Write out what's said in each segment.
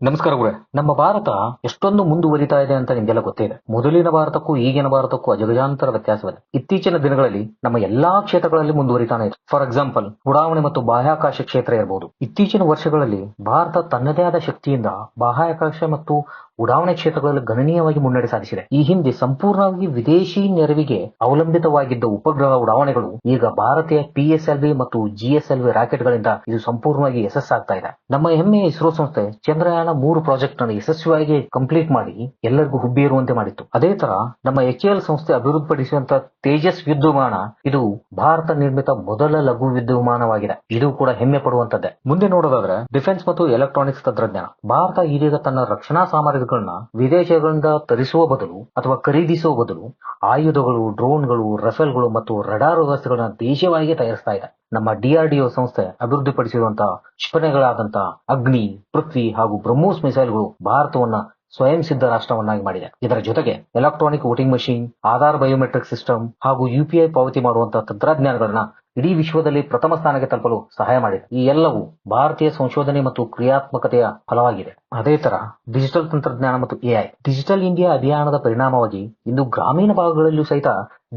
ನಮಸ್ಕಾರ ಗುರೇ. ನಮ್ಮ ಭಾರತ ಎಷ್ಟೊಂದು ಮುಂದುವರಿತಾ ಇದೆ ಅಂತ ನಿಮ್ಗೆಲ್ಲ ಗೊತ್ತೇ ಇದೆ. ಮೊದಲಿನ ಭಾರತಕ್ಕೂ ಈಗಿನ ಭಾರತಕ್ಕೂ ಅಜಗಜಾಂತರ ವ್ಯತ್ಯಾಸವಿದೆ. ಇತ್ತೀಚಿನ ದಿನಗಳಲ್ಲಿ ನಮ್ಮ ಎಲ್ಲಾ ಕ್ಷೇತ್ರಗಳಲ್ಲಿ ಮುಂದುವರಿತಾನೆ ಇದೆ. ಫಾರ್ ಎಕ್ಸಾಂಪಲ್, ಉಡಾವಣೆ ಮತ್ತು ಬಾಹ್ಯಾಕಾಶ ಕ್ಷೇತ್ರ ಇರಬಹುದು. ಇತ್ತೀಚಿನ ವರ್ಷಗಳಲ್ಲಿ ಭಾರತ ತನ್ನದೇ ಆದ ಶಕ್ತಿಯಿಂದ ಬಾಹ್ಯಾಕಾಶ ಮತ್ತು ಉಡಾವಣೆ ಕ್ಷೇತ್ರಗಳಲ್ಲಿ ಗಣನೀಯವಾಗಿ ಮುನ್ನಡೆ ಸಾಧಿಸಿದೆ. ಈ ಹಿಂದೆ ಸಂಪೂರ್ಣವಾಗಿ ವಿದೇಶಿ ನೆರವಿಗೆ ಅವಲಂಬಿತವಾಗಿದ್ದ ಉಪಗ್ರಹ ಉಡಾವಣೆಗಳು ಈಗ ಭಾರತೀಯ PSLV ಮತ್ತು GSLV ರಾಕೆಟ್ಗಳಿಂದ ಇದು ಸಂಪೂರ್ಣವಾಗಿ ಯಶಸ್ಸಾಗ್ತಾ ಇದೆ. ನಮ್ಮ ಹೆಮ್ಮೆಯ ಇಸ್ರೋ ಸಂಸ್ಥೆ ಚಂದ್ರಯಾನ 3 ಪ್ರಾಜೆಕ್ಟ್ ಅನ್ನು ಯಶಸ್ವಿಯಾಗಿ ಕಂಪ್ಲೀಟ್ ಮಾಡಿ ಎಲ್ಲರಿಗೂ ಹುಬ್ಬಿ ಇರುವಂತೆ ಮಾಡಿತ್ತು. ಅದೇ ತರ ನಮ್ಮ HAL ಸಂಸ್ಥೆ ಅಭಿವೃದ್ಧಿಪಡಿಸಿದಂತ ತೇಜಸ್ ಯುದ್ಧ ವಿಮಾನ ಇದು ಭಾರತ ನಿರ್ಮಿತ ಮೊದಲ ಲಘು ಯುದ್ಧ ವಿಮಾನವಾಗಿದೆ. ಇದು ಕೂಡ ಹೆಮ್ಮೆ ಪಡುವಂತದ್ದೇ. ಮುಂದೆ ನೋಡೋದಾದ್ರೆ ಡಿಫೆನ್ಸ್ ಮತ್ತು ಎಲೆಕ್ಟ್ರಾನಿಕ್ಸ್ ತಂತ್ರಜ್ಞಾನ. ಭಾರತ ಇದೀಗ ತನ್ನ ರಕ್ಷಣಾ ಸಾಮಗ್ರಿಗಳನ್ನ ವಿದೇಶಗಳಿಂದ ತರಿಸುವ ಬದಲು ಅಥವಾ ಖರೀದಿಸುವ ಬದಲು ಆಯುಧಗಳು, ಡ್ರೋನ್ಗಳು, ರಫೇಲ್ಗಳು ಮತ್ತು ರಡಾರ್ ವ್ಯವಸ್ಥೆಗಳನ್ನ ದೇಶೀಯವಾಗಿ ತಯಾರಿಸ್ತಾ ಇದೆ. ನಮ್ಮ DRDO ಸಂಸ್ಥೆ ಅಭಿವೃದ್ಧಿಪಡಿಸಿರುವಂತಹ ಕ್ಷಿಪಣಿಗಳಾದಂತಹ ಅಗ್ನಿ, ಪೃಥ್ವಿ ಹಾಗೂ ಬ್ರಹ್ಮೋಸ್ ಮಿಸೈಲ್ಗಳು ಭಾರತವನ್ನ ಸ್ವಯಂ ಸಿದ್ಧ ರಾಷ್ಟ್ರವನ್ನಾಗಿ ಮಾಡಿದೆ. ಇದರ ಜೊತೆಗೆ electronic voting machine, Aadhaar biometric system ಹಾಗೂ UPI ಪಾವತಿ ಮಾಡುವಂತಹ ತಂತ್ರಜ್ಞಾನಗಳನ್ನ ಇಡೀ ವಿಶ್ವದಲ್ಲಿ ಪ್ರಥಮ ಸ್ಥಾನಕ್ಕೆ ತಲುಪಲು ಸಹಾಯ ಮಾಡಿದೆ. ಈ ಎಲ್ಲವೂ ಭಾರತೀಯ ಸಂಶೋಧನೆ ಮತ್ತು ಕ್ರಿಯಾತ್ಮಕತೆಯ ಫಲವಾಗಿದೆ. ಅದೇ ತರ ಡಿಜಿಟಲ್ ತಂತ್ರಜ್ಞಾನ ಮತ್ತು AI. ಡಿಜಿಟಲ್ ಇಂಡಿಯಾ ಅಭಿಯಾನದ ಪರಿಣಾಮವಾಗಿ ಇಂದು ಗ್ರಾಮೀಣ ಭಾಗಗಳಲ್ಲೂ ಸಹಿತ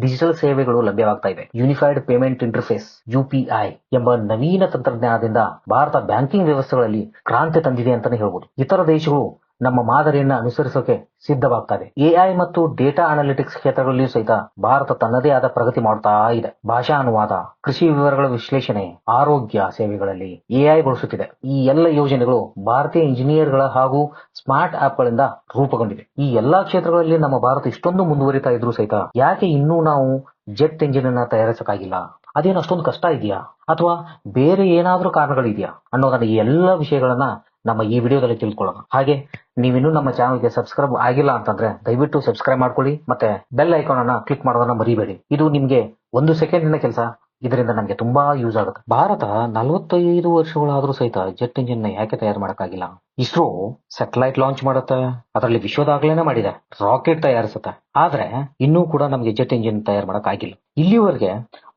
ಡಿಜಿಟಲ್ ಸೇವೆಗಳು ಲಭ್ಯವಾಗ್ತಾ ಇವೆ. ಯೂನಿಫೈಡ್ ಪೇಮೆಂಟ್ ಇಂಟರ್ಫೇಸ್ UPI ಎಂಬ ನವೀನ ತಂತ್ರಜ್ಞಾನದಿಂದ ಭಾರತ ಬ್ಯಾಂಕಿಂಗ್ ವ್ಯವಸ್ಥೆಗಳಲ್ಲಿ ಕ್ರಾಂತಿ ತಂದಿದೆ ಅಂತಾನೆ ಹೇಳ್ಬೋದು. ಇತರ ದೇಶಗಳು ನಮ್ಮ ಮಾದರಿಯನ್ನ ಅನುಸರಿಸೋಕೆ ಸಿದ್ಧವಾಗ್ತದೆ. AI ಮತ್ತು ಡೇಟಾ ಅನಾಲಿಟಿಕ್ಸ್ ಕ್ಷೇತ್ರಗಳಲ್ಲಿಯೂ ಸಹಿತ ಭಾರತ ತನ್ನದೇ ಆದ ಪ್ರಗತಿ ಮಾಡ್ತಾ ಇದೆ. ಭಾಷಾ ಅನುವಾದ, ಕೃಷಿ ವಿವರಗಳ ವಿಶ್ಲೇಷಣೆ, ಆರೋಗ್ಯ ಸೇವೆಗಳಲ್ಲಿ AI ಬಳಸುತ್ತಿದೆ. ಈ ಎಲ್ಲ ಯೋಜನೆಗಳು ಭಾರತೀಯ ಇಂಜಿನಿಯರ್ಗಳ ಹಾಗೂ ಸ್ಮಾರ್ಟ್ ಆಪ್ಗಳಿಂದ ರೂಪುಗೊಂಡಿವೆ. ಈ ಎಲ್ಲಾ ಕ್ಷೇತ್ರಗಳಲ್ಲಿ ನಮ್ಮ ಭಾರತ ಇಷ್ಟೊಂದು ಮುಂದುವರಿತಾ ಇದ್ರೂ ಸಹಿತ ಯಾಕೆ ಇನ್ನೂ ನಾವು ಜೆಟ್ ಎಂಜಿನ್ ಅನ್ನ ತಯಾರಿಸಕ್ಕಾಗಿಲ್ಲ? ಅದೇನು ಅಷ್ಟೊಂದು ಕಷ್ಟ ಇದೆಯಾ ಅಥವಾ ಬೇರೆ ಏನಾದ್ರೂ ಕಾರಣಗಳಿದೆಯಾ ಅನ್ನೋದನ್ನ ಈ ಎಲ್ಲ ವಿಷಯಗಳನ್ನ ನಮ್ಮ ಈ ವಿಡಿಯೋದಲ್ಲಿ ತಿಳ್ಕೊಳ್ಳೋಣ. ಹಾಗೆ ನೀವಿನ್ನೂ ನಮ್ಮ ಚಾನಲ್ಗೆ ಸಬ್ಸ್ಕ್ರೈಬ್ ಆಗಿಲ್ಲ ಅಂತಂದ್ರೆ ದಯವಿಟ್ಟು ಸಬ್ಸ್ಕ್ರೈಬ್ ಮಾಡ್ಕೊಳ್ಳಿ, ಮತ್ತೆ ಬೆಲ್ ಐಕಾನ್ ಅನ್ನ ಕ್ಲಿಕ್ ಮಾಡೋದನ್ನ ಮರಿಬೇಡಿ. ಇದು ನಿಮ್ಗೆ 1 ಸೆಕೆಂಡಿನ ಕೆಲಸ. ಇದರಿಂದ ನಮಗೆ ತುಂಬಾ ಯೂಸ್ ಆಗುತ್ತೆ. ಭಾರತ 45 ವರ್ಷಗಳಾದ್ರೂ ಸಹಿತ ಜೆಟ್ ಇಂಜಿನ್ ನ ಯಾಕೆ ತಯಾರು ಮಾಡಕ್ಕಾಗಿಲ್ಲ? ಇಸ್ರೋ ಸ್ಯಾಟಲೈಟ್ ಲಾಂಚ್ ಮಾಡುತ್ತೆ, ಅದರಲ್ಲಿ ವಿಶ್ವದಾಗ್ಲೇನೆ ಮಾಡಿದೆ, ರಾಕೆಟ್ ತಯಾರಿಸುತ್ತೆ. ಆದ್ರೆ ಇನ್ನೂ ಕೂಡ ನಮಗೆ ಜೆಟ್ ಇಂಜಿನ್ ತಯಾರು ಮಾಡಕ್ಕಾಗಿಲ್ಲ. ಇಲ್ಲಿವರೆಗೆ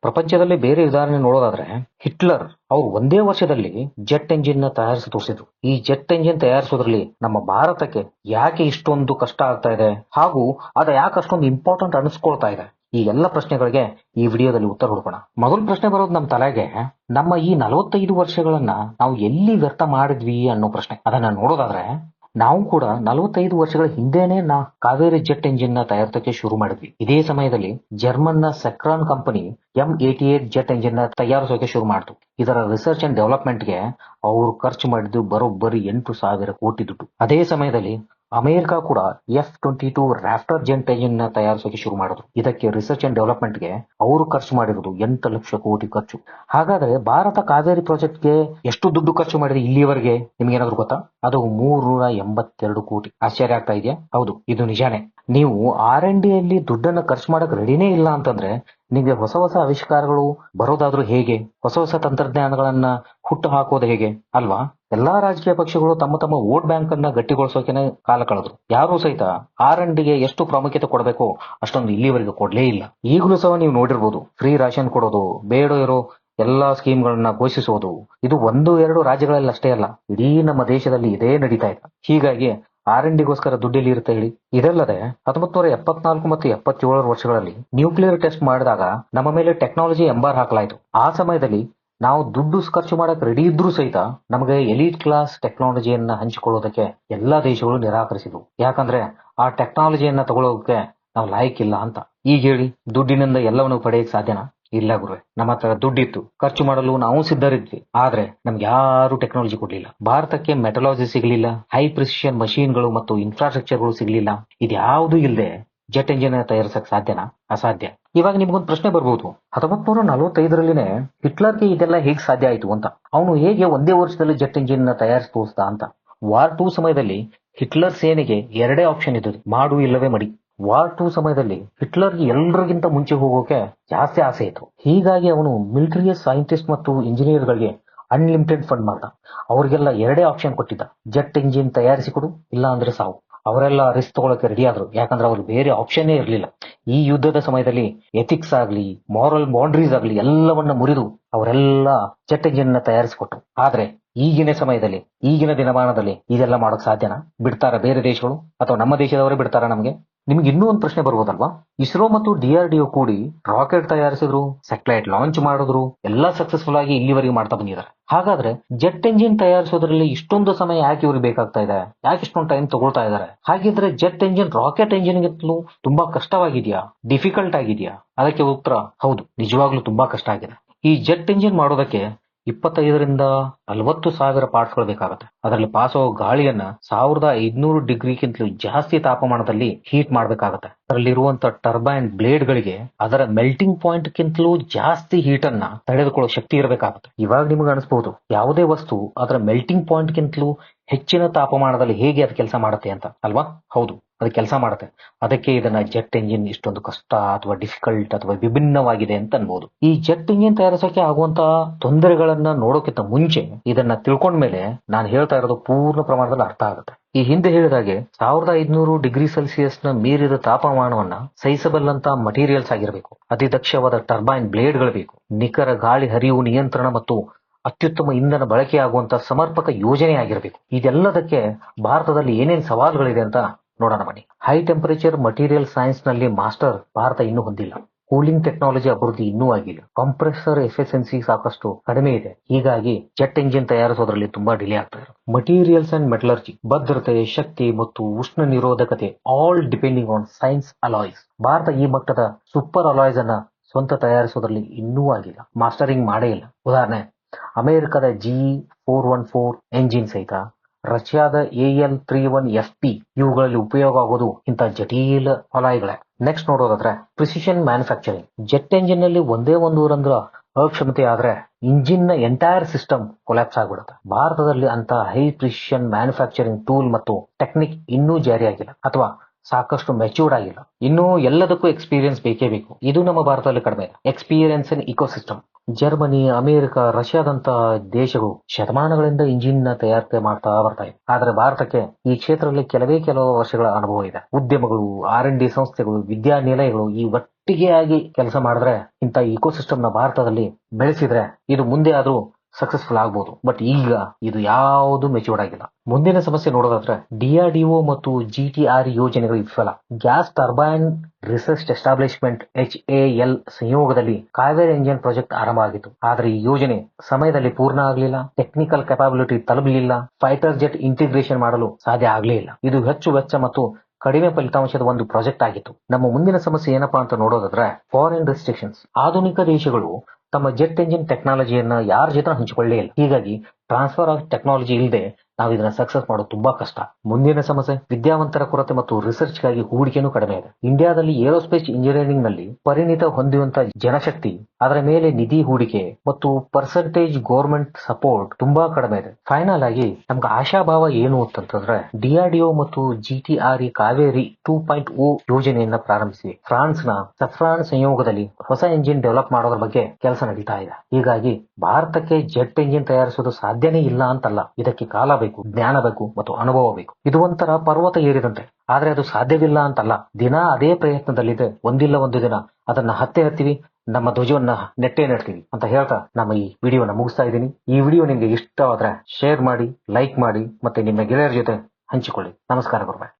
ಪ್ರಪಂಚದಲ್ಲಿ ಬೇರೆ ಉದಾಹರಣೆ ನೋಡೋದಾದ್ರೆ ಹಿಟ್ಲರ್ ಅವ್ರು ಒಂದೇ ವರ್ಷದಲ್ಲಿ ಜೆಟ್ ಎಂಜಿನ್ ನ ತಯಾರಿಸಿ ತೋರಿಸಿದ್ರು. ಈ ಜೆಟ್ ಎಂಜಿನ್ ತಯಾರಿಸೋದ್ರಲ್ಲಿ ನಮ್ಮ ಭಾರತಕ್ಕೆ ಯಾಕೆ ಇಷ್ಟೊಂದು ಕಷ್ಟ ಆಗ್ತಾ ಇದೆ ಹಾಗೂ ಅದ ಯಾಕೆ ಅಷ್ಟೊಂದು ಇಂಪಾರ್ಟೆಂಟ್ ಅನಿಸ್ಕೊಳ್ತಾ ಇದೆ? ಈ ಎಲ್ಲ ಪ್ರಶ್ನೆಗಳಿಗೆ ಈ ವಿಡಿಯೋದಲ್ಲಿ ಉತ್ತರ ಹುಡುಕೋಣ. ಮೊದಲ ಪ್ರಶ್ನೆ ಬರೋದು ನಮ್ಮ ತಲೆಗೆ, ನಮ್ಮ ಈ 45 ವರ್ಷಗಳನ್ನ ನಾವು ಎಲ್ಲಿ ವ್ಯರ್ಥ ಮಾಡಿದ್ವಿ ಅನ್ನೋ ಪ್ರಶ್ನೆ. ಅದನ್ನ ನೋಡೋದಾದ್ರೆ ನಾವು ಕೂಡ 45 ವರ್ಷಗಳ ಹಿಂದೆನೆ ಕಾವೇರಿ ಜೆಟ್ ಎಂಜಿನ್ ನ ತಯಾರಿಸಕ್ಕೆ ಶುರು ಮಾಡಿದ್ವಿ. ಇದೇ ಸಮಯದಲ್ಲಿ ಜರ್ಮನ್ ನ ಸೆಕ್ರಾನ್ ಕಂಪನಿ M88 ಜೆಟ್ ಎಂಜಿನ್ ನ ತಯಾರಿಸೋಕೆ ಶುರು ಮಾಡಿತು. ಇದರ ರಿಸರ್ಚ್ ಅಂಡ್ ಡೆವಲಪ್ಮೆಂಟ್ ಗೆ ಅವರು ಖರ್ಚು ಮಾಡಿದ್ದು ಬರೋಬ್ಬರಿ 8,000 ಕೋಟಿ ದುಡ್ಡು. ಅದೇ ಸಮಯದಲ್ಲಿ ಅಮೆರಿಕ ಕೂಡ F-22 ರಾಫ್ಟರ್ ಜೆಟ್ ಎಂಜಿನ್ ನ ತಯಾರಿಸೋಕೆ ಶುರು ಮಾಡಿದ್ರು. ಇದಕ್ಕೆ ರಿಸರ್ಚ್ ಅಂಡ್ ಡೆವಲಪ್ಮೆಂಟ್ ಗೆ ಅವರು ಖರ್ಚು ಮಾಡಿರೋದು 8 ಲಕ್ಷ ಕೋಟಿ ಖರ್ಚು. ಹಾಗಾದ್ರೆ ಭಾರತ ಕಾವೇರಿ ಪ್ರಾಜೆಕ್ಟ್ ಗೆ ಎಷ್ಟು ದುಡ್ಡು ಖರ್ಚು ಮಾಡಿದೆ ಇಲ್ಲಿವರೆಗೆ ನಿಮ್ಗೆ ಏನಾದ್ರು ಗೊತ್ತಾ? ಅದು 382 ಕೋಟಿ. ಆಶ್ಚರ್ಯ ಆಗ್ತಾ ಇದೆಯಾ? ಹೌದು, ಇದು ನಿಜಾನೇ. ನೀವು R&D ಯಲ್ಲಿ ದುಡ್ಡನ್ನ ಖರ್ಚು ಮಾಡಕ್ ರೆಡಿನೇ ಇಲ್ಲ ಅಂತಂದ್ರೆ ನಿಮಗೆ ಹೊಸ ಹೊಸ ಆವಿಷ್ಕಾರಗಳು ಬರೋದಾದ್ರೂ ಹೇಗೆ? ಹೊಸ ಹೊಸ ತಂತ್ರಜ್ಞಾನಗಳನ್ನ ಹುಟ್ಟು ಹಾಕೋದು ಹೇಗೆ ಅಲ್ವಾ? ಎಲ್ಲಾ ರಾಜಕೀಯ ಪಕ್ಷಗಳು ತಮ್ಮ ತಮ್ಮ ವೋಟ್ ಬ್ಯಾಂಕ್ ಅನ್ನ ಗಟ್ಟಿಗೊಳಿಸೋಕೆನೆ ಕಾಲ ಕಳೆದ್ರು. ಯಾರು ಸಹಿತ R&D ಗೆ ಎಷ್ಟು ಪ್ರಾಮುಖ್ಯತೆ ಕೊಡಬೇಕು ಅಷ್ಟೊಂದು ಇಲ್ಲಿವರೆಗೆ ಕೊಡ್ಲೇ ಇಲ್ಲ. ಈಗಲೂ ಸಹ ನೀವು ನೋಡಿರ್ಬೋದು, ಫ್ರೀ ರಾಷನ್ ಕೊಡೋದು, ಬೇಡ ಇರೋ ಎಲ್ಲಾ ಸ್ಕೀಮ್ಗಳನ್ನ ಘೋಷಿಸೋದು, ಇದು 1-2 ರಾಜ್ಯಗಳಲ್ಲಿ ಅಷ್ಟೇ ಅಲ್ಲ, ಇಡೀ ನಮ್ಮ ದೇಶದಲ್ಲಿ ಇದೇ ನಡೀತಾ ಇದೆ. ಹೀಗಾಗಿ R&D ಗೋಸ್ಕರ ದುಡ್ಡೆಲ್ಲಿ ಇರುತ್ತೆ ಹೇಳಿ? ಇದಲ್ಲದೆ 1974 ಮತ್ತು 77 ವರ್ಷಗಳಲ್ಲಿ ನ್ಯೂಕ್ಲಿಯರ್ ಟೆಸ್ಟ್ ಮಾಡಿದಾಗ ನಮ್ಮ ಮೇಲೆ ಟೆಕ್ನಾಲಜಿ ಎಂಬಾರ್ ಹಾಕಲಾಯಿತು. ಆ ಸಮಯದಲ್ಲಿ ನಾವು ದುಡ್ಡು ಖರ್ಚು ಮಾಡಕ್ ರೆಡಿ ಇದ್ರೂ ಸಹಿತ ನಮಗೆ ಎಲೀಟ್ ಕ್ಲಾಸ್ ಟೆಕ್ನಾಲಜಿಯನ್ನ ಹಂಚಿಕೊಳ್ಳೋದಕ್ಕೆ ಎಲ್ಲಾ ದೇಶಗಳು ನಿರಾಕರಿಸಿದ್ವು. ಯಾಕಂದ್ರೆ ಆ ಟೆಕ್ನಾಲಜಿಯನ್ನ ತಗೊಳ್ಳೋಕೆ ನಾವು ಲಾಯಕ್ಕಿಲ್ಲ ಅಂತ. ಈಗ ಹೇಳಿ, ದುಡ್ಡಿನಿಂದ ಎಲ್ಲವನ್ನು ಪಡೆಯಕ್ ಸಾಧ್ಯನಾ? ಇಲ್ಲ ಗುರುವೆ, ನಮ್ಮ ಹತ್ರ ದುಡ್ಡಿತ್ತು, ಖರ್ಚು ಮಾಡಲು ನಾವು ಸಿದ್ಧರಿದ್ವಿ. ಆದ್ರೆ ನಮ್ಗೆ ಯಾರು ಟೆಕ್ನಾಲಜಿ ಕೊಡ್ಲಿಲ್ಲ. ಭಾರತಕ್ಕೆ ಮೆಟಲಾಲಜಿ ಸಿಗ್ಲಿಲ್ಲ, ಹೈ ಪ್ರಿಸಿಷನ್ ಮಷೀನ್ಗಳು ಮತ್ತು ಇನ್ಫ್ರಾಸ್ಟ್ರಕ್ಚರ್ಗಳು ಸಿಗ್ಲಿಲ್ಲ. ಇದ್ಯಾವುದೂ ಇಲ್ಲದೆ ಜೆಟ್ ಎಂಜಿನ್ ತಯಾರಿಸಕ್ ಸಾಧ್ಯನಾ? ಅಸಾಧ್ಯ. ಇವಾಗ ನಿಮ್ಗೊಂದು ಪ್ರಶ್ನೆ ಬರ್ಬೋದು, 1945ರಲ್ಲಿನೇ ಹಿಟ್ಲರ್ಗೆ ಇದೆಲ್ಲ ಹೇಗ್ ಸಾಧ್ಯ ಆಯ್ತು ಅಂತ. ಅವನು ಹೇಗೆ ಒಂದೇ ವರ್ಷದಲ್ಲಿ ಜೆಟ್ ಎಂಜಿನ್ ತಯಾರಿಸಿ ತೋರಿಸ್ದ ಅಂತ. ವಾರ್ 2 ಸಮಯದಲ್ಲಿ ಹಿಟ್ಲರ್ ಸೇನೆಗೆ 2 ಆಪ್ಷನ್ ಇದ್ದದ್ದು, ಮಾಡು ಇಲ್ಲವೇ ಮಡಿ. ವಾರ್ 2 ಸಮಯದಲ್ಲಿ ಹಿಟ್ಲರ್ಗೆ ಎಲ್ಲರಿಗಿಂತ ಮುಂಚೆ ಹೋಗೋಕೆ ಜಾಸ್ತಿ ಆಸೆ ಇತ್ತು. ಹೀಗಾಗಿ ಅವನು ಮಿಲಿಟರಿ ಸೈಂಟಿಸ್ಟ್ ಮತ್ತು ಇಂಜಿನಿಯರ್ಗಳಿಗೆ ಅನ್ಲಿಮಿಟೆಡ್ ಫಂಡ್ ಮಾಡ್ದ. ಅವ್ರಿಗೆಲ್ಲ 2 ಆಪ್ಷನ್ ಕೊಟ್ಟಿದ್ದ, ಜೆಟ್ ಎಂಜಿನ್ ತಯಾರಿಸಿಕೊಡು, ಇಲ್ಲ ಅಂದ್ರೆ ಸಾವು. ಅವರೆಲ್ಲ ರಿಸ್ಕ್ ತಗೊಳಕ್ಕೆ ರೆಡಿ ಆದ್ರು, ಯಾಕಂದ್ರೆ ಅವ್ರಿಗೆ ಬೇರೆ ಆಪ್ಷನ್ನೇ ಇರಲಿಲ್ಲ. ಈ ಯುದ್ಧದ ಸಮಯದಲ್ಲಿ ಎಥಿಕ್ಸ್ ಆಗ್ಲಿ, ಮಾರಲ್ ಬೌಂಡ್ರೀಸ್ ಆಗ್ಲಿ ಎಲ್ಲವನ್ನ ಮುರಿದು ಅವರೆಲ್ಲ ಜೆಟ್ ಎಂಜಿನ್ ತಯಾರಿಸಿಕೊಟ್ರು. ಆದ್ರೆ ಈಗಿನ ಸಮಯದಲ್ಲಿ, ಈಗಿನ ದಿನಮಾನದಲ್ಲಿ ಇದೆಲ್ಲ ಮಾಡೋಕ್ ಸಾಧ್ಯನಾ? ಬಿಡ್ತಾರ ಬೇರೆ ದೇಶಗಳು ಅಥವಾ ನಮ್ಮ ದೇಶದವರೇ ಬಿಡ್ತಾರ ನಮಗೆ? ನಿಮ್ಗೆ ಇನ್ನೂ ಒಂದು ಪ್ರಶ್ನೆ ಬರ್ಬೋದಲ್ವಾ? ಇಸ್ರೋ ಮತ್ತು DRDO ಕೂಡಿ ರಾಕೆಟ್ ತಯಾರಿಸಿದ್ರು, ಸ್ಯಾಟಲೈಟ್ ಲಾಂಚ್ ಮಾಡಿದ್ರು, ಎಲ್ಲಾ ಸಕ್ಸಸ್ಫುಲ್ ಆಗಿ ಇಲ್ಲಿವರೆಗೆ ಮಾಡ್ತಾ ಬಂದಿದ್ದಾರೆ. ಹಾಗಾದ್ರೆ ಜೆಟ್ ಎಂಜಿನ್ ತಯಾರಿಸೋದ್ರಲ್ಲಿ ಇಷ್ಟೊಂದು ಸಮಯ ಯಾಕೆ ಇವ್ರಿಗೆ ಬೇಕಾಗ್ತಾ ಇದೆ? ಯಾಕೆ ಇಷ್ಟೊಂದು ಟೈಮ್ ತಗೊಳ್ತಾ ಇದ್ದಾರೆ? ಹಾಗಿದ್ರೆ ಜೆಟ್ ಎಂಜಿನ್ ರಾಕೆಟ್ ಎಂಜಿನ್ಗಿಂತಲೂ ತುಂಬಾ ಕಷ್ಟವಾಗಿದೆಯಾ, ಡಿಫಿಕಲ್ಟ್ ಆಗಿದೆಯಾ? ಅದಕ್ಕೆ ಉತ್ತರ ಹೌದು, ನಿಜವಾಗ್ಲೂ ತುಂಬಾ ಕಷ್ಟ ಆಗಿದೆ. ಈ ಜೆಟ್ ಎಂಜಿನ್ ಮಾಡೋದಕ್ಕೆ 25ರಿಂದ 40,000 ಪಾರ್ಟ್ಸ್ಗಳು ಬೇಕಾಗುತ್ತೆ. ಅದರಲ್ಲಿ ಪಾಸ್ ಆಗೋ ಗಾಳಿಯನ್ನ 1500 ಡಿಗ್ರಿಗಿಂತಲೂ ಜಾಸ್ತಿ ತಾಪಮಾನದಲ್ಲಿ ಹೀಟ್ ಮಾಡಬೇಕಾಗುತ್ತೆ. ಅದರಲ್ಲಿರುವಂತ ಟರ್ಬೈನ್ ಬ್ಲೇಡ್ಗಳಿಗೆ ಅದರ ಮೆಲ್ಟಿಂಗ್ ಪಾಯಿಂಟ್ ಗಿಂತಲೂ ಜಾಸ್ತಿ ಹೀಟ್ ಅನ್ನ ತಡೆದುಕೊಳ್ಳೋ ಶಕ್ತಿ ಇರಬೇಕಾಗುತ್ತೆ. ಇವಾಗ ನಿಮಗೆ ಅನಿಸಬಹುದು ಯಾವುದೇ ವಸ್ತು ಅದರ ಮೆಲ್ಟಿಂಗ್ ಪಾಯಿಂಟ್ ಗಿಂತಲೂ ಹೆಚ್ಚಿನ ತಾಪಮಾನದಲ್ಲಿ ಹೇಗೆ ಅದು ಕೆಲಸ ಮಾಡುತ್ತೆ ಅಂತ, ಅಲ್ವಾ? ಹೌದು, ಅದು ಕೆಲಸ ಮಾಡುತ್ತೆ. ಅದಕ್ಕೆ ಇದನ್ನ ಜೆಟ್ ಎಂಜಿನ್ ಇಷ್ಟೊಂದು ಕಷ್ಟ ಅಥವಾ ಡಿಫಿಕಲ್ಟ್ ಅಥವಾ ವಿಭಿನ್ನವಾಗಿದೆ ಅಂತ ಅನ್ಬೋದು. ಈ ಜೆಟ್ ಎಂಜಿನ್ ತಯಾರಿಸೋಕೆ ಆಗುವಂತ ತೊಂದರೆಗಳನ್ನ ನೋಡೋಕ್ಕಿಂತ ಮುಂಚೆ ಇದನ್ನ ತಿಳ್ಕೊಂಡ್ಮೇಲೆ ನಾನು ಹೇಳ್ತಾ ಇರೋದು ಪೂರ್ಣ ಪ್ರಮಾಣದಲ್ಲಿ ಅರ್ಥ ಆಗುತ್ತೆ. ಈ ಹಿಂದೆ ಹೇಳಿದಾಗೆ 1500 ಡಿಗ್ರಿ ಸೆಲ್ಸಿಯಸ್ ನ ಮೀರಿದ ತಾಪಮಾನವನ್ನ ಸಹಿಸಬಲ್ಲಂತ ಮಟೀರಿಯಲ್ಸ್ ಆಗಿರಬೇಕು, ಅತಿ ದಕ್ಷವಾದ ಟರ್ಬೈನ್ ಬ್ಲೇಡ್ಗಳು ಬೇಕು, ನಿಖರ ಗಾಳಿ ಹರಿವು ನಿಯಂತ್ರಣ ಮತ್ತು ಅತ್ಯುತ್ತಮ ಇಂಧನ ಬಳಕೆಯಾಗುವಂತ ಸಮರ್ಪಕ ಯೋಜನೆ ಆಗಿರಬೇಕು. ಇದೆಲ್ಲದಕ್ಕೆ ಭಾರತದಲ್ಲಿ ಏನೇನು ಸವಾಲುಗಳಿದೆ ಅಂತ ನೋಡೋಣ ಬನ್ನಿ. ಹೈ ಟೆಂಪರೇಚರ್ ಮಟೀರಿಯಲ್ ಸೈನ್ಸ್ ನಲ್ಲಿ ಮಾಸ್ಟರ್ ಭಾರತ ಇನ್ನೂ ಹೊಂದಿಲ್ಲ. ಕೂಲಿಂಗ್ ಟೆಕ್ನಾಲಜಿ ಅಭಿವೃದ್ಧಿ ಇನ್ನೂ ಆಗಿಲ್ಲ. ಕಂಪ್ರೆಸರ್ ಎಫಿಷಿಯನ್ಸಿ ಸಾಕಷ್ಟು ಕಡಿಮೆ ಇದೆ. ಹೀಗಾಗಿ ಜೆಟ್ ಎಂಜಿನ್ ತಯಾರಿಸೋದ್ರಲ್ಲಿ ತುಂಬಾ ಡಿಲೇ ಆಗ್ತಾ ಇದೆ. ಮಟೀರಿಯಲ್ಸ್ ಅಂಡ್ ಮೆಟಲರ್ಜಿ, ಭದ್ರತೆ, ಶಕ್ತಿ ಮತ್ತು ಉಷ್ಣ ನಿರೋಧಕತೆ all depending on science alloys. ಭಾರತ ಈ ಮಟ್ಟದ ಸೂಪರ್ ಅಲಾಯ್ಸ್ ಅನ್ನ ಸ್ವಂತ ತಯಾರಿಸೋದ್ರಲ್ಲಿ ಇನ್ನೂ ಆಗಿಲ್ಲ, ಮಾಸ್ಟರಿಂಗ್ ಮಾಡೇ ಇಲ್ಲ. ಉದಾಹರಣೆ, ಅಮೆರಿಕದ G414 ಎಂಜಿನ್ ಸಹಿತ ರಷ್ಯಾದ AL31FP ಇವುಗಳಲ್ಲಿ ಉಪಯೋಗ ಆಗೋದು ಇಂಥ ಜಟಿಲ ಅಲಾಯ್ಗಳೇ. ನೆಕ್ಸ್ಟ್ ನೋಡೋದಾದ್ರೆ ಪ್ರಿಸಿಷನ್ ಮ್ಯಾನುಫ್ಯಾಕ್ಚರಿಂಗ್. ಜೆಟ್ ಎಂಜಿನ್ ನಲ್ಲಿ ಒಂದೇ ಒಂದು ರಂಧ್ರ ಅಕ್ಷಮತೆ ಆದ್ರೆ ಇಂಜಿನ್ ನ ಎಂಟೈರ್ ಸಿಸ್ಟಮ್ ಕೊಲ್ಯಾಪ್ಸ್ ಆಗ್ಬಿಡುತ್ತೆ. ಭಾರತದಲ್ಲಿ ಅಂತ ಹೈ ಪ್ರಿಸಿಷನ್ ಮ್ಯಾನುಫ್ಯಾಕ್ಚರಿಂಗ್ ಟೂಲ್ ಮತ್ತು ಟೆಕ್ನಿಕ್ ಇನ್ನೂ ಜಾರಿಯಾಗಿಲ್ಲ ಅಥವಾ ಸಾಕಷ್ಟು ಮೆಚ್ಯೂರ್ಡ್ ಆಗಿಲ್ಲ. ಇನ್ನು ಎಲ್ಲದಕ್ಕೂ ಎಕ್ಸ್ಪೀರಿಯನ್ಸ್ ಬೇಕೇ ಬೇಕು. ಇದು ನಮ್ಮ ಭಾರತದಲ್ಲಿ ಕಡಿಮೆ ಇದೆ. Experience in ecosystem. Germany, America, ರಷ್ಯಾದಂತ ದೇಶಗಳು ಶತಮಾನಗಳಿಂದ ಇಂಜಿನ್ ನ ತಯಾರಿಕೆ ಮಾಡ್ತಾ ಬರ್ತಾ ಇದೆ. ಆದ್ರೆ ಭಾರತಕ್ಕೆ ಈ ಕ್ಷೇತ್ರದಲ್ಲಿ ಕೆಲವು ವರ್ಷಗಳ ಅನುಭವ ಇದೆ. ಉದ್ಯಮಗಳು, R&D ಸಂಸ್ಥೆಗಳು, ವಿದ್ಯಾನಿಲಯಗಳು ಈ ಒಟ್ಟಿಗೆ ಆಗಿ ಕೆಲಸ ಮಾಡಿದ್ರೆ ಇಂಥ ಇಕೋಸಿಸ್ಟಮ್ ನ ಭಾರತದಲ್ಲಿ ಬೆಳೆಸಿದ್ರೆ ಇದು ಮುಂದೆ ಆದ್ರೂ ಸಕ್ಸಸ್ಫುಲ್ ಆಗ್ಬಹುದು. ಬಟ್ ಈಗ ಇದು ಯಾವುದು ಮೆಚ್ಯೂರ್ಡ್ ಆಗಿಲ್ಲ. ಮುಂದಿನ ಸಮಸ್ಯೆ ನೋಡೋದಾದ್ರೆ DRDO ಮತ್ತು GTR ಯೋಜನೆಗಳು ವಿಫಲ. Gas turbine research establishment HAL ಸಂಯೋಗದಲ್ಲಿ ಕಾವೇರಿ ಎಂಜಿನ್ ಪ್ರಾಜೆಕ್ಟ್ ಆರಂಭ ಆಗಿತ್ತು. ಆದ್ರೆ ಈ ಯೋಜನೆ ಸಮಯದಲ್ಲಿ ಪೂರ್ಣ ಆಗಲಿಲ್ಲ, ಟೆಕ್ನಿಕಲ್ ಕೆಪಾಬಿಲಿಟಿ ತಲುಪಲಿಲ್ಲ, ಫೈಟರ್ ಜೆಟ್ ಇಂಟಿಗ್ರೇಷನ್ ಮಾಡಲು ಸಾಧ್ಯ ಆಗಲೇ ಇಲ್ಲ. ಇದು ಹೆಚ್ಚು ವೆಚ್ಚ ಮತ್ತು ಕಡಿಮೆ ಫಲಿತಾಂಶದ ಒಂದು ಪ್ರಾಜೆಕ್ಟ್ ಆಗಿತ್ತು. ನಮ್ಮ ಮುಂದಿನ ಸಮಸ್ಯೆ ಏನಪ್ಪಾ ಅಂತ ನೋಡೋದಾದ್ರೆ ಫಾರಿನ್ ರೆಸ್ಟ್ರಿಕ್ಷನ್ಸ್. ಆಧುನಿಕ ದೇಶಗಳು ತಮ್ಮ ಜೆಟ್ ಎಂಜಿನ್ ಟೆಕ್ನಾಲಜಿಯನ್ನ ಯಾರ ಜೊತೆ ಹಂಚಿಕೊಳ್ಳೇ ಇಲ್ಲ. ಹೀಗಾಗಿ ಟ್ರಾನ್ಸ್ಫರ್ ಆಫ್ ಟೆಕ್ನಾಲಜಿ ಇಲ್ಲದೆ ನಾವು ಇದನ್ನ ಸಕ್ಸಸ್ ಮಾಡೋದು ತುಂಬಾ ಕಷ್ಟ. ಮುಂದಿನ ಸಮಸ್ಯೆ ವಿದ್ಯಾವಂತರ ಕೊರತೆ ಮತ್ತು ರಿಸರ್ಚ್ ಗಾಗಿ ಹೂಡಿಕೆನೂ ಕಡಿಮೆ ಇದೆ. ಇಂಡಿಯಾದಲ್ಲಿ ಏರೋಸ್ಪೇಸ್ ಇಂಜಿನಿಯರಿಂಗ್ ನಲ್ಲಿ ಪರಿಣಿತ ಹೊಂದುವಂತ ಜನಶಕ್ತಿ, ಅದರ ಮೇಲೆ ನಿಧಿ ಹೂಡಿಕೆ ಮತ್ತು ಪರ್ಸೆಂಟೇಜ್ ಗೌರ್ಮೆಂಟ್ ಸಪೋರ್ಟ್ ತುಂಬಾ ಕಡಿಮೆ ಇದೆ. ಫೈನಲ್ ಆಗಿ ನಮ್ಗೆ ಆಶಾಭಾವ ಏನು ಅಂತಂದ್ರೆ DRDO ಮತ್ತು GTR ಕಾವೇರಿ 2.0 ಯೋಜನೆಯನ್ನ ಪ್ರಾರಂಭಿಸಿ ಫ್ರಾನ್ಸ್ ನ ಸಫ್ರಾನ್ ಸಂಯೋಗದಲ್ಲಿ ಹೊಸ ಎಂಜಿನ್ ಡೆವಲಪ್ ಮಾಡೋದ್ರ ಬಗ್ಗೆ ಕೆಲಸ ನಡೀತಾ ಇದೆ. ಹೀಗಾಗಿ ಭಾರತಕ್ಕೆ ಜೆಟ್ ಎಂಜಿನ್ ತಯಾರಿಸೋದು ಸಾಧ್ಯನೇ ಇಲ್ಲ ಅಂತಲ್ಲ. ಇದಕ್ಕೆ ಕಾಲ ಬೇಕು, ಜ್ಞಾನ ಬೇಕು ಮತ್ತು ಅನುಭವ ಬೇಕು. ಇದು ಒಂಥರ ಪರ್ವತ ಏರಿದಂತೆ. ಆದ್ರೆ ಅದು ಸಾಧ್ಯವಿಲ್ಲ ಅಂತಲ್ಲ. ದಿನ ಅದೇ ಪ್ರಯತ್ನದಲ್ಲಿದೆ. ಒಂದಿಲ್ಲ ಒಂದು ದಿನ ಅದನ್ನ ಹತ್ತೀವಿ, ನಮ್ಮ ಧ್ವಜವನ್ನ ನೆಡ್ತೀವಿ ಅಂತ ಹೇಳ್ತಾ ನಮ್ಮ ಈ ವಿಡಿಯೋನ ಮುಗಿಸ್ತಾ ಇದ್ದೀನಿ. ಈ ವಿಡಿಯೋ ನಿಮ್ಗೆ ಇಷ್ಟವಾದ್ರೆ ಶೇರ್ ಮಾಡಿ, ಲೈಕ್ ಮಾಡಿ ಮತ್ತೆ ನಿಮ್ಮ ಗೆಳೆಯರ ಜೊತೆ ಹಂಚಿಕೊಳ್ಳಿ. ನಮಸ್ಕಾರ ಗುರುಗಳೇ.